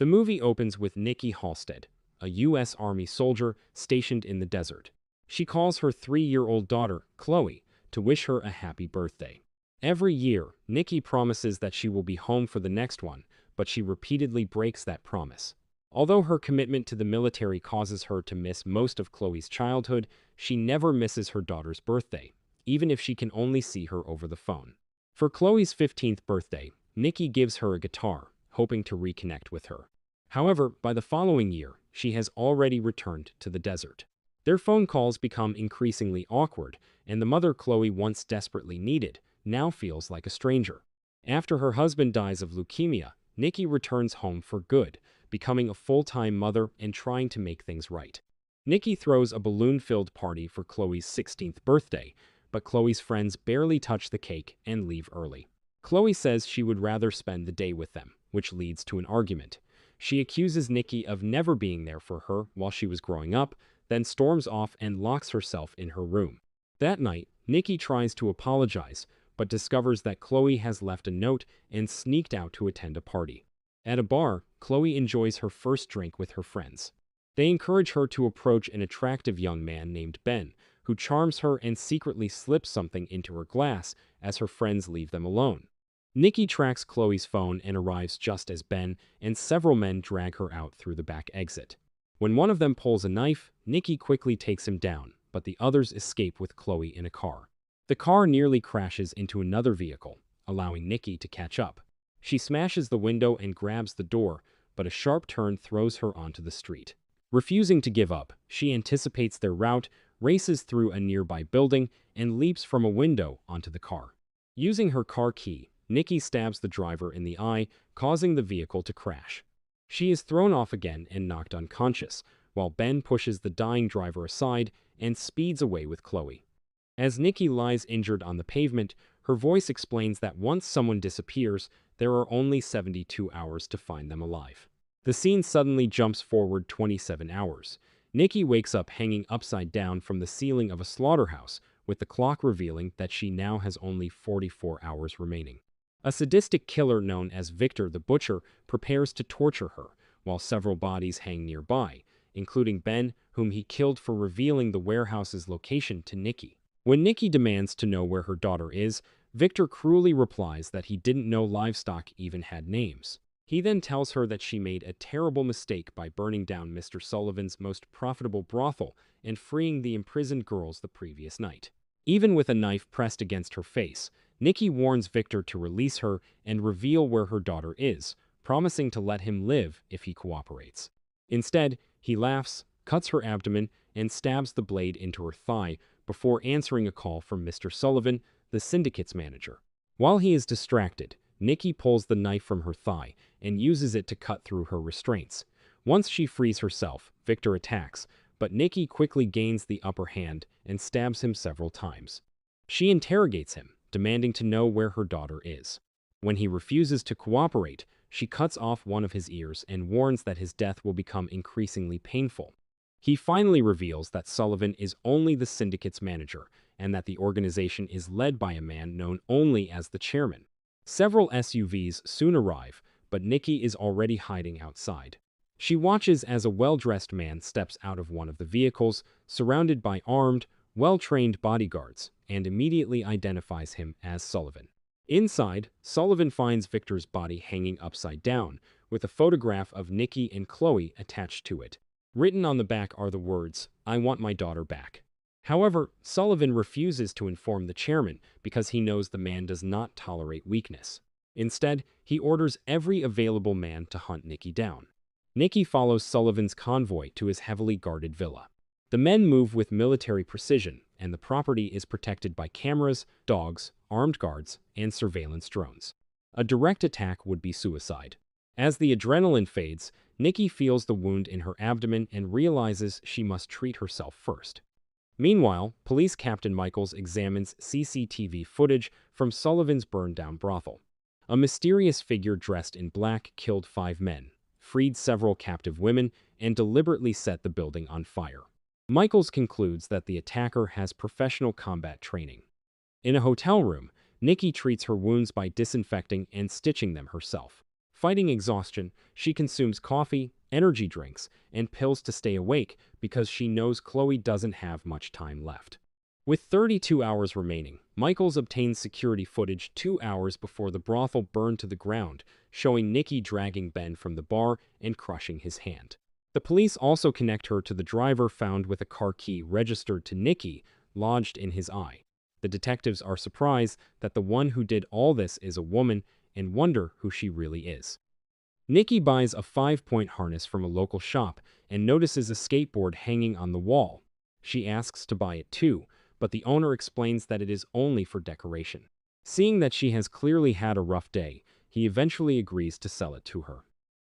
The movie opens with Nikki Halstead, a U.S. Army soldier stationed in the desert. She calls her 3-year-old daughter, Chloe, to wish her a happy birthday. Every year, Nikki promises that she will be home for the next one, but she repeatedly breaks that promise. Although her commitment to the military causes her to miss most of Chloe's childhood, she never misses her daughter's birthday, even if she can only see her over the phone. For Chloe's 15th birthday, Nikki gives her a guitar, hoping to reconnect with her. However, by the following year, she has already returned to the desert. Their phone calls become increasingly awkward, and the mother Chloe once desperately needed now feels like a stranger. After her husband dies of leukemia, Nikki returns home for good, becoming a full-time mother and trying to make things right. Nikki throws a balloon-filled party for Chloe's 16th birthday, but Chloe's friends barely touch the cake and leave early. Chloe says she would rather spend the day with them, which leads to an argument. She accuses Nikki of never being there for her while she was growing up, then storms off and locks herself in her room. That night, Nikki tries to apologize, but discovers that Chloe has left a note and sneaked out to attend a party. At a bar, Chloe enjoys her first drink with her friends. They encourage her to approach an attractive young man named Ben, who charms her and secretly slips something into her glass as her friends leave them alone. Nikki tracks Chloe's phone and arrives just as Ben and several men drag her out through the back exit. When one of them pulls a knife, Nikki quickly takes him down, but the others escape with Chloe in a car. The car nearly crashes into another vehicle, allowing Nikki to catch up. She smashes the window and grabs the door, but a sharp turn throws her onto the street. Refusing to give up, she anticipates their route, races through a nearby building, and leaps from a window onto the car. Using her car key, Nikki stabs the driver in the eye, causing the vehicle to crash. She is thrown off again and knocked unconscious, while Ben pushes the dying driver aside and speeds away with Chloe. As Nikki lies injured on the pavement, her voice explains that once someone disappears, there are only 72 hours to find them alive. The scene suddenly jumps forward 27 hours. Nikki wakes up hanging upside down from the ceiling of a slaughterhouse, with the clock revealing that she now has only 44 hours remaining. A sadistic killer known as Victor the Butcher prepares to torture her, while several bodies hang nearby, including Ben, whom he killed for revealing the warehouse's location to Nikki. When Nikki demands to know where her daughter is, Victor cruelly replies that he didn't know livestock even had names. He then tells her that she made a terrible mistake by burning down Mr. Sullivan's most profitable brothel and freeing the imprisoned girls the previous night. Even with a knife pressed against her face, Nikki warns Victor to release her and reveal where her daughter is, promising to let him live if he cooperates. Instead, he laughs, cuts her abdomen, and stabs the blade into her thigh before answering a call from Mr. Sullivan, the syndicate's manager. While he is distracted, Nikki pulls the knife from her thigh and uses it to cut through her restraints. Once she frees herself, Victor attacks, but Nikki quickly gains the upper hand and stabs him several times. She interrogates him, demanding to know where her daughter is. When he refuses to cooperate, she cuts off one of his ears and warns that his death will become increasingly painful. He finally reveals that Sullivan is only the syndicate's manager and that the organization is led by a man known only as the chairman. Several SUVs soon arrive, but Nikki is already hiding outside. She watches as a well-dressed man steps out of one of the vehicles, surrounded by armed, well-trained bodyguards, and immediately identifies him as Sullivan. Inside, Sullivan finds Victor's body hanging upside down, with a photograph of Nikki and Chloe attached to it. Written on the back are the words, "I want my daughter back." However, Sullivan refuses to inform the chairman because he knows the man does not tolerate weakness. Instead, he orders every available man to hunt Nikki down. Nikki follows Sullivan's convoy to his heavily guarded villa. The men move with military precision, and the property is protected by cameras, dogs, armed guards, and surveillance drones. A direct attack would be suicide. As the adrenaline fades, Nikki feels the wound in her abdomen and realizes she must treat herself first. Meanwhile, Police Captain Michaels examines CCTV footage from Sullivan's burned-down brothel. A mysterious figure dressed in black killed 5 men, freed several captive women, and deliberately set the building on fire. Michaels concludes that the attacker has professional combat training. In a hotel room, Nikki treats her wounds by disinfecting and stitching them herself. Fighting exhaustion, she consumes coffee, energy drinks, and pills to stay awake because she knows Chloe doesn't have much time left. With 32 hours remaining, Michaels obtains security footage 2 hours before the brothel burned to the ground, showing Nikki dragging Ben from the bar and crushing his hand. The police also connect her to the driver found with a car key registered to Nikki, lodged in his eye. The detectives are surprised that the one who did all this is a woman and wonder who she really is. Nikki buys a 5-point harness from a local shop and notices a skateboard hanging on the wall. She asks to buy it too, but the owner explains that it is only for decoration. Seeing that she has clearly had a rough day, he eventually agrees to sell it to her.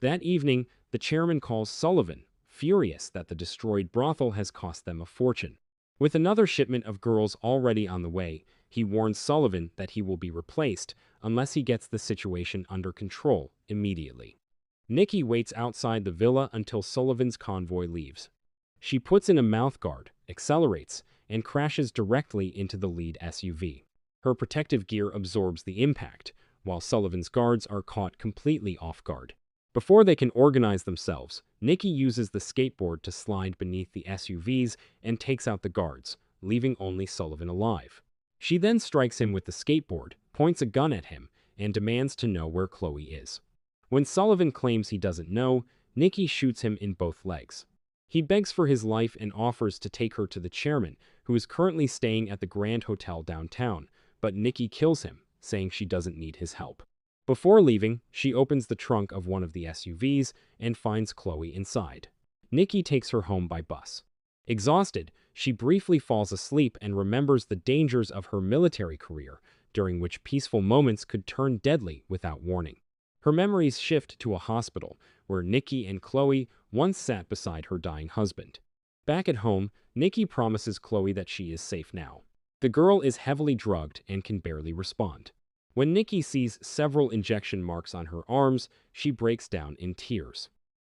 That evening, the chairman calls Sullivan, furious that the destroyed brothel has cost them a fortune. With another shipment of girls already on the way, he warns Sullivan that he will be replaced unless he gets the situation under control immediately. Nikki waits outside the villa until Sullivan's convoy leaves. She puts in a mouthguard, accelerates, and crashes directly into the lead SUV. Her protective gear absorbs the impact, while Sullivan's guards are caught completely off guard. Before they can organize themselves, Nikki uses the skateboard to slide beneath the SUVs and takes out the guards, leaving only Sullivan alive. She then strikes him with the skateboard, points a gun at him, and demands to know where Chloe is. When Sullivan claims he doesn't know, Nikki shoots him in both legs. He begs for his life and offers to take her to the chairman, who is currently staying at the Grand Hotel downtown, but Nikki kills him, saying she doesn't need his help. Before leaving, she opens the trunk of one of the SUVs and finds Chloe inside. Nikki takes her home by bus. Exhausted, she briefly falls asleep and remembers the dangers of her military career, during which peaceful moments could turn deadly without warning. Her memories shift to a hospital, where Nikki and Chloe once sat beside her dying husband. Back at home, Nikki promises Chloe that she is safe now. The girl is heavily drugged and can barely respond. When Nikki sees several injection marks on her arms, she breaks down in tears.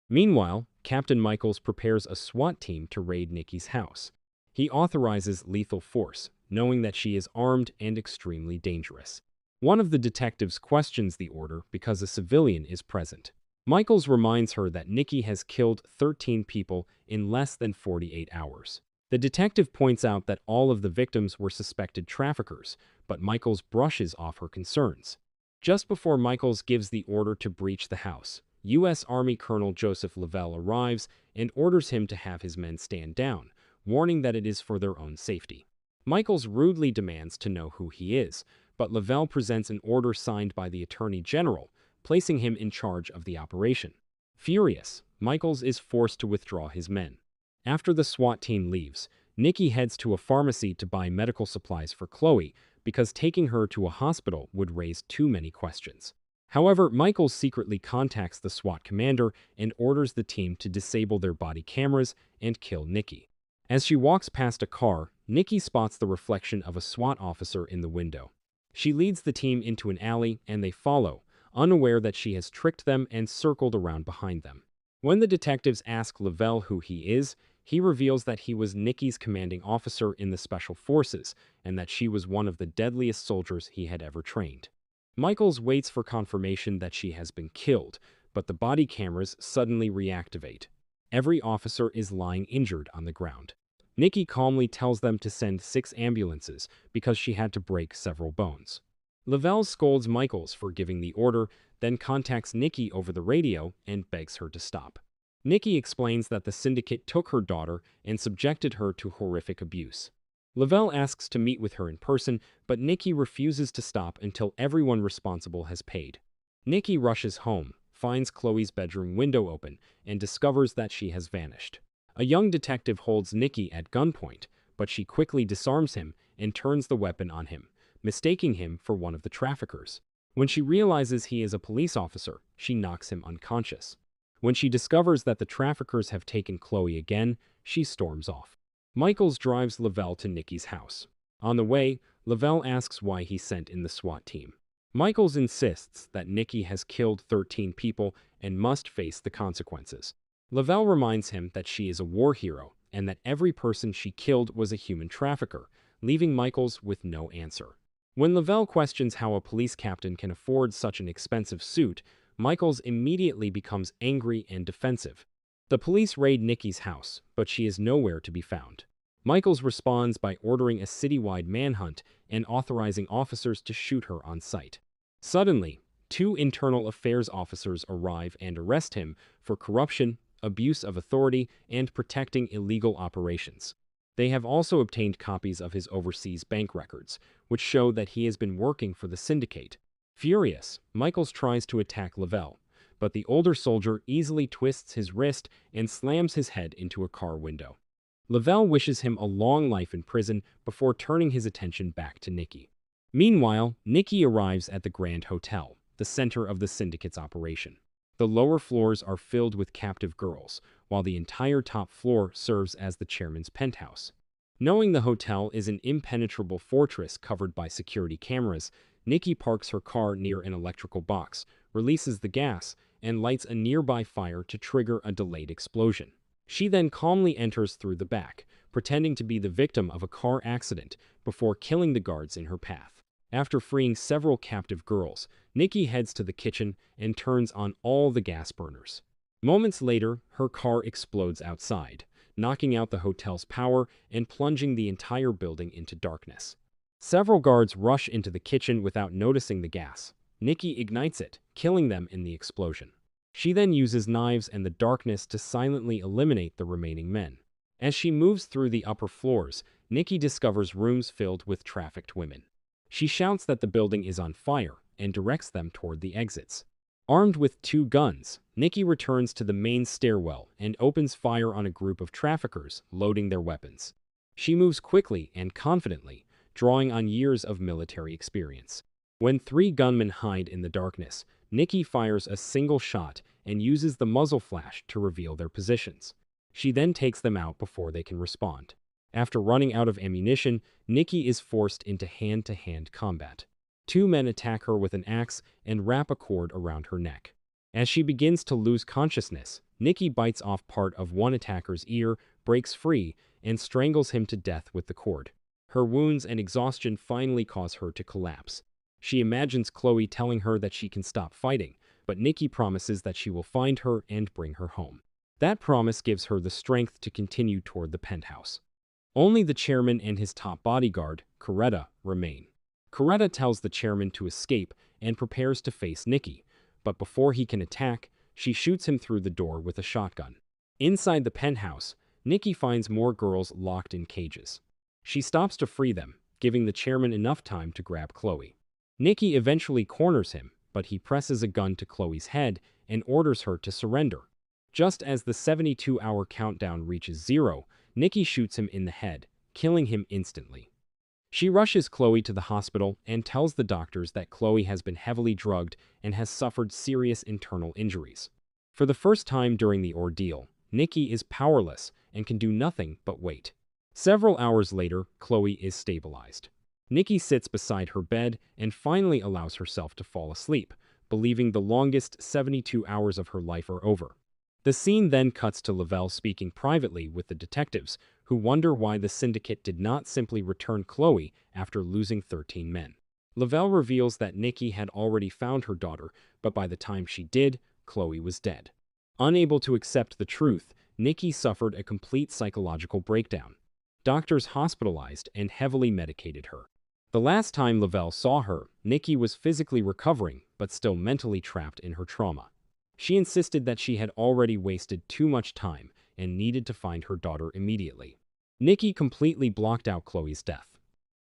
Meanwhile, Captain Michaels prepares a SWAT team to raid Nikki's house. He authorizes lethal force, knowing that she is armed and extremely dangerous. One of the detectives questions the order because a civilian is present. Michaels reminds her that Nikki has killed 13 people in less than 48 hours. The detective points out that all of the victims were suspected traffickers, but Michaels brushes off her concerns. Just before Michaels gives the order to breach the house, U.S. Army Colonel Joseph Lavelle arrives and orders him to have his men stand down, warning that it is for their own safety. Michaels rudely demands to know who he is, but Lavelle presents an order signed by the Attorney General, placing him in charge of the operation. Furious, Michaels is forced to withdraw his men. After the SWAT team leaves, Nikki heads to a pharmacy to buy medical supplies for Chloe because taking her to a hospital would raise too many questions. However, Michaels secretly contacts the SWAT commander and orders the team to disable their body cameras and kill Nikki. As she walks past a car, Nikki spots the reflection of a SWAT officer in the window. She leads the team into an alley and they follow, unaware that she has tricked them and circled around behind them. When the detectives ask Lavelle who he is, he reveals that he was Nikki's commanding officer in the Special Forces and that she was one of the deadliest soldiers he had ever trained. Michaels waits for confirmation that she has been killed, but the body cameras suddenly reactivate. Every officer is lying injured on the ground. Nikki calmly tells them to send 6 ambulances because she had to break several bones. Lavelle scolds Michaels for giving the order, then contacts Nikki over the radio and begs her to stop. Nikki explains that the syndicate took her daughter and subjected her to horrific abuse. Lavelle asks to meet with her in person, but Nikki refuses to stop until everyone responsible has paid. Nikki rushes home, finds Chloe's bedroom window open, and discovers that she has vanished. A young detective holds Nikki at gunpoint, but she quickly disarms him and turns the weapon on him, mistaking him for one of the traffickers. When she realizes he is a police officer, she knocks him unconscious. When she discovers that the traffickers have taken Chloe again, she storms off. Michaels drives Lavelle to Nikki's house. On the way, Lavelle asks why he sent in the SWAT team. Michaels insists that Nikki has killed 13 people and must face the consequences. Lavelle reminds him that she is a war hero and that every person she killed was a human trafficker, leaving Michaels with no answer. When Lavelle questions how a police captain can afford such an expensive suit, Michaels immediately becomes angry and defensive. The police raid Nikki's house, but she is nowhere to be found. Michaels responds by ordering a citywide manhunt and authorizing officers to shoot her on sight. Suddenly, two internal affairs officers arrive and arrest him for corruption, abuse of authority, and protecting illegal operations. They have also obtained copies of his overseas bank records, which show that he has been working for the syndicate. Furious, Michaels tries to attack Lavelle, but the older soldier easily twists his wrist and slams his head into a car window. Lavelle wishes him a long life in prison before turning his attention back to Nikki. Meanwhile, Nikki arrives at the Grand Hotel, the center of the syndicate's operation. The lower floors are filled with captive girls, while the entire top floor serves as the chairman's penthouse. Knowing the hotel is an impenetrable fortress covered by security cameras, Nikki parks her car near an electrical box, releases the gas, and lights a nearby fire to trigger a delayed explosion. She then calmly enters through the back, pretending to be the victim of a car accident before killing the guards in her path. After freeing several captive girls, Nikki heads to the kitchen and turns on all the gas burners. Moments later, her car explodes outside, knocking out the hotel's power and plunging the entire building into darkness. Several guards rush into the kitchen without noticing the gas. Nikki ignites it, killing them in the explosion. She then uses knives and the darkness to silently eliminate the remaining men. As she moves through the upper floors, Nikki discovers rooms filled with trafficked women. She shouts that the building is on fire and directs them toward the exits. Armed with two guns, Nikki returns to the main stairwell and opens fire on a group of traffickers loading their weapons. She moves quickly and confidently, drawing on years of military experience. When three gunmen hide in the darkness, Nikki fires a single shot and uses the muzzle flash to reveal their positions. She then takes them out before they can respond. After running out of ammunition, Nikki is forced into hand-to-hand combat. Two men attack her with an axe and wrap a cord around her neck. As she begins to lose consciousness, Nikki bites off part of one attacker's ear, breaks free, and strangles him to death with the cord. Her wounds and exhaustion finally cause her to collapse. She imagines Chloe telling her that she can stop fighting, but Nikki promises that she will find her and bring her home. That promise gives her the strength to continue toward the penthouse. Only the chairman and his top bodyguard, Coretta, remain. Coretta tells the chairman to escape and prepares to face Nikki, but before he can attack, she shoots him through the door with a shotgun. Inside the penthouse, Nikki finds more girls locked in cages. She stops to free them, giving the chairman enough time to grab Chloe. Nikki eventually corners him, but he presses a gun to Chloe's head and orders her to surrender. Just as the 72-hour countdown reaches zero, Nikki shoots him in the head, killing him instantly. She rushes Chloe to the hospital and tells the doctors that Chloe has been heavily drugged and has suffered serious internal injuries. For the first time during the ordeal, Nikki is powerless and can do nothing but wait. Several hours later, Chloe is stabilized. Nikki sits beside her bed and finally allows herself to fall asleep, believing the longest 72 hours of her life are over. The scene then cuts to Lavelle speaking privately with the detectives, who wonder why the syndicate did not simply return Chloe after losing 13 men. Lavelle reveals that Nikki had already found her daughter, but by the time she did, Chloe was dead. Unable to accept the truth, Nikki suffered a complete psychological breakdown. Doctors hospitalized and heavily medicated her. The last time Lavelle saw her, Nikki was physically recovering, but still mentally trapped in her trauma. She insisted that she had already wasted too much time and needed to find her daughter immediately. Nikki completely blocked out Chloe's death.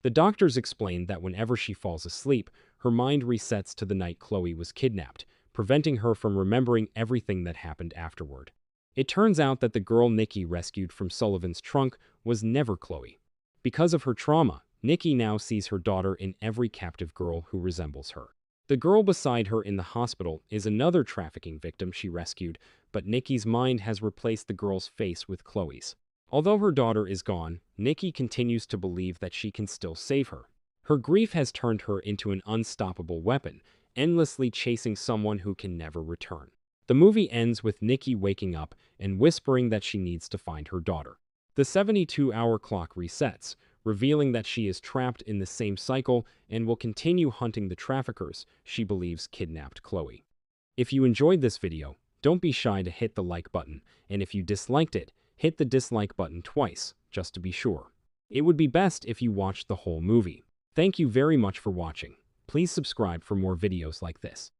The doctors explained that whenever she falls asleep, her mind resets to the night Chloe was kidnapped, preventing her from remembering everything that happened afterward. It turns out that the girl Nikki rescued from Sullivan's trunk was never Chloe. Because of her trauma, Nikki now sees her daughter in every captive girl who resembles her. The girl beside her in the hospital is another trafficking victim she rescued, but Nikki's mind has replaced the girl's face with Chloe's. Although her daughter is gone, Nikki continues to believe that she can still save her. Her grief has turned her into an unstoppable weapon, endlessly chasing someone who can never return. The movie ends with Nikki waking up and whispering that she needs to find her daughter. The 72-hour clock resets, revealing that she is trapped in the same cycle and will continue hunting the traffickers she believes kidnapped Chloe. If you enjoyed this video, don't be shy to hit the like button, and if you disliked it, hit the dislike button twice, just to be sure. It would be best if you watched the whole movie. Thank you very much for watching. Please subscribe for more videos like this.